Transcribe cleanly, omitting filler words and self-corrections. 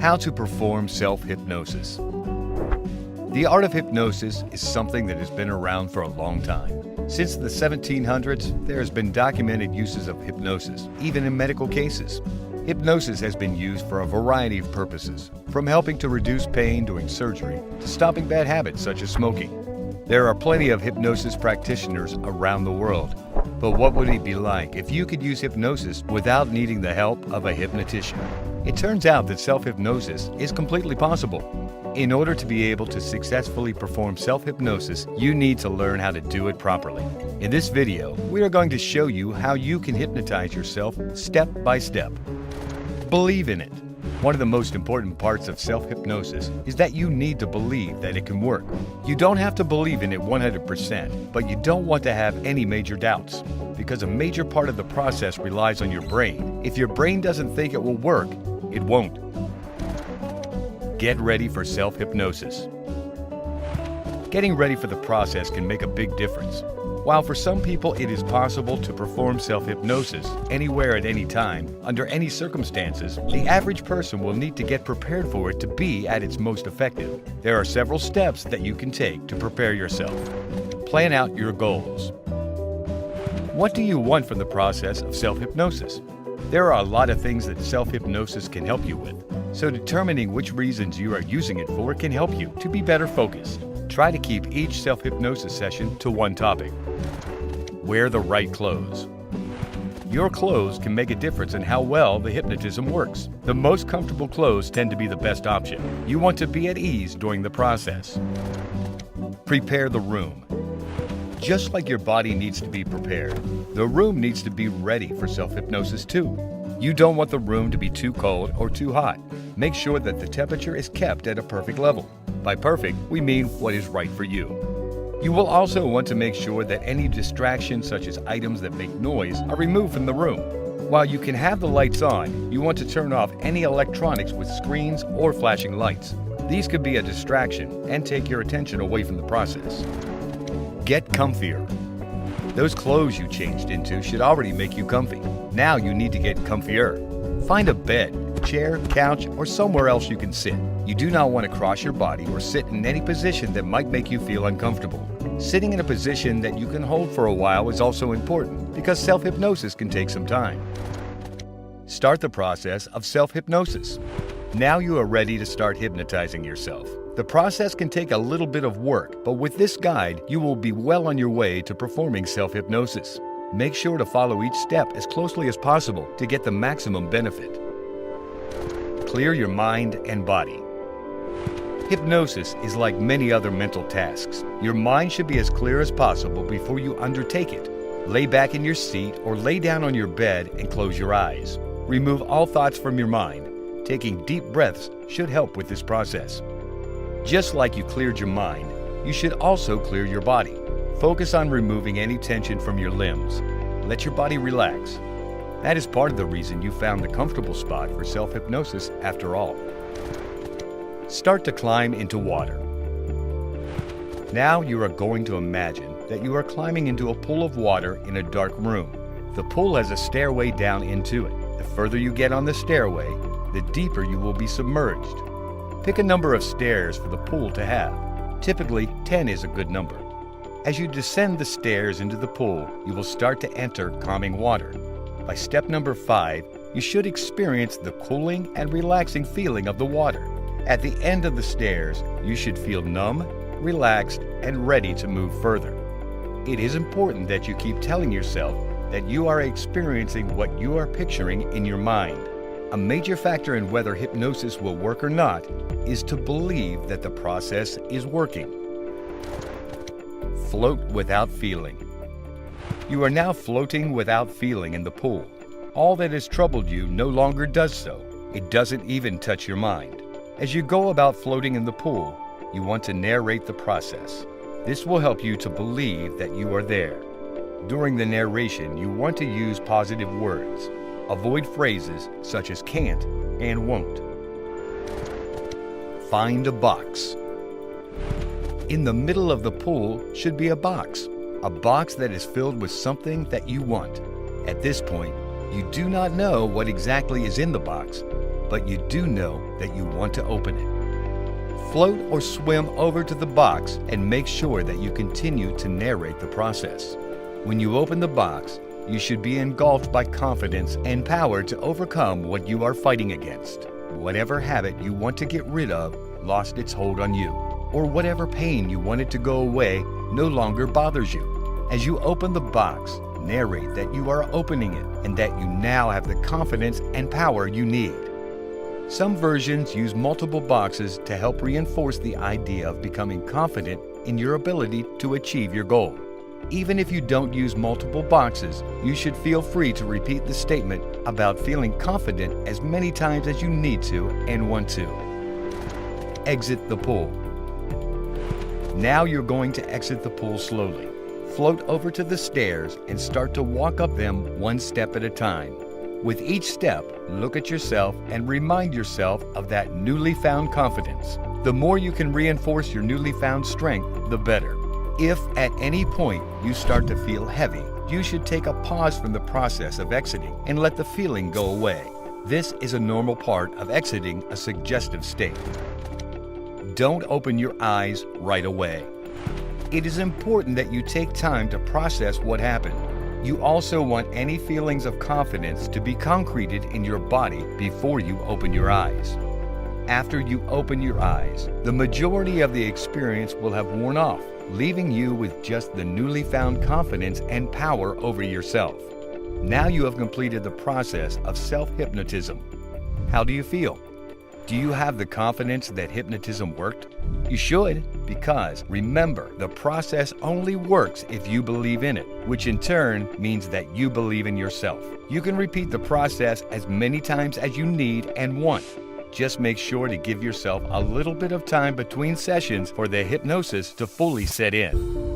How to perform self-hypnosis. The art of hypnosis is something that has been around for a long time. Since the 1700s, there has been documented uses of hypnosis, even in medical cases. Hypnosis has been used for a variety of purposes, from helping to reduce pain during surgery to stopping bad habits such as smoking. There are plenty of hypnosis practitioners around the world, but what would it be like if you could use hypnosis without needing the help of a hypnotician? It turns out that self-hypnosis is completely possible. In order to be able to successfully perform self-hypnosis, you need to learn how to do it properly. In this video, we are going to show you how you can hypnotize yourself step by step. Believe in it. One of the most important parts of self-hypnosis is that you need to believe that it can work. You don't have to believe in it 100%, but you don't want to have any major doubts, because a major part of the process relies on your brain. If your brain doesn't think it will work, it won't. Get ready for self-hypnosis. Getting ready for the process can make a big difference. While for some people it is possible to perform self-hypnosis anywhere at any time, under any circumstances, the average person will need to get prepared for it to be at its most effective. There are several steps that you can take to prepare yourself. Plan out your goals. What do you want from the process of self-hypnosis? There are a lot of things that self-hypnosis can help you with, so determining which reasons you are using it for can help you to be better focused. Try to keep each self-hypnosis session to one topic. Wear the right clothes. Your clothes can make a difference in how well the hypnotism works. The most comfortable clothes tend to be the best option. You want to be at ease during the process. Prepare the room. Just like your body needs to be prepared, the room needs to be ready for self-hypnosis too. You don't want the room to be too cold or too hot. Make sure that the temperature is kept at a perfect level. By perfect, we mean what is right for you. You will also want to make sure that any distractions such as items that make noise are removed from the room. While you can have the lights on, you want to turn off any electronics with screens or flashing lights. These could be a distraction and take your attention away from the process. Get comfier. Those clothes you changed into should already make you comfy. Now you need to get comfier. Find a bed, chair, couch, or somewhere else you can sit. You do not want to cross your body or sit in any position that might make you feel uncomfortable. Sitting in a position that you can hold for a while is also important because self-hypnosis can take some time. Start the process of self-hypnosis. Now you are ready to start hypnotizing yourself. The process can take a little bit of work, but with this guide, you will be well on your way to performing self-hypnosis. Make sure to follow each step as closely as possible to get the maximum benefit. Clear your mind and body. Hypnosis is like many other mental tasks. Your mind should be as clear as possible before you undertake it. Lay back in your seat or lay down on your bed and close your eyes. Remove all thoughts from your mind. Taking deep breaths should help with this process. Just like you cleared your mind, you should also clear your body. Focus on removing any tension from your limbs. Let your body relax. That is part of the reason you found the comfortable spot for self-hypnosis after all. Start to climb into water. Now you are going to imagine that you are climbing into a pool of water in a dark room. The pool has a stairway down into it. The further you get on the stairway, the deeper you will be submerged. Pick a number of stairs for the pool to have. Typically, 10 is a good number. As you descend the stairs into the pool, you will start to enter calming water. By step number 5, you should experience the cooling and relaxing feeling of the water. At the end of the stairs, you should feel numb, relaxed, and ready to move further. It is important that you keep telling yourself that you are experiencing what you are picturing in your mind. A major factor in whether hypnosis will work or not is to believe that the process is working. Float without feeling. You are now floating without feeling in the pool. All that has troubled you no longer does so. It doesn't even touch your mind. As you go about floating in the pool, you want to narrate the process. This will help you to believe that you are there. During the narration, you want to use positive words. Avoid phrases such as can't and won't. Find a box. In the middle of the pool should be a box that is filled with something that you want. At this point, you do not know what exactly is in the box. but you do know that you want to open it. Float or swim over to the box and make sure that you continue to narrate the process. When you open the box, you should be engulfed by confidence and power to overcome what you are fighting against. Whatever habit you want to get rid of lost its hold on you, or whatever pain you wanted to go away no longer bothers you. As you open the box, narrate that you are opening it and that you now have the confidence and power you need. Some versions use multiple boxes to help reinforce the idea of becoming confident in your ability to achieve your goal. Even if you don't use multiple boxes, you should feel free to repeat the statement about feeling confident as many times as you need to and want to. Exit the pool. Now you're going to exit the pool slowly. Float over to the stairs and start to walk up them one step at a time. With each step, look at yourself and remind yourself of that newly found confidence. The more you can reinforce your newly found strength, the better. If at any point you start to feel heavy, you should take a pause from the process of exiting and let the feeling go away. This is a normal part of exiting a suggestive state. Don't open your eyes right away. It is important that you take time to process what happened. You also want any feelings of confidence to be concreted in your body before you open your eyes. After you open your eyes, the majority of the experience will have worn off, leaving you with just the newly found confidence and power over yourself. Now you have completed the process of self-hypnotism. How do you feel? Do you have the confidence that hypnotism worked? You should, because remember, the process only works if you believe in it, which in turn means that you believe in yourself. You can repeat the process as many times as you need and want. Just make sure to give yourself a little bit of time between sessions for the hypnosis to fully set in.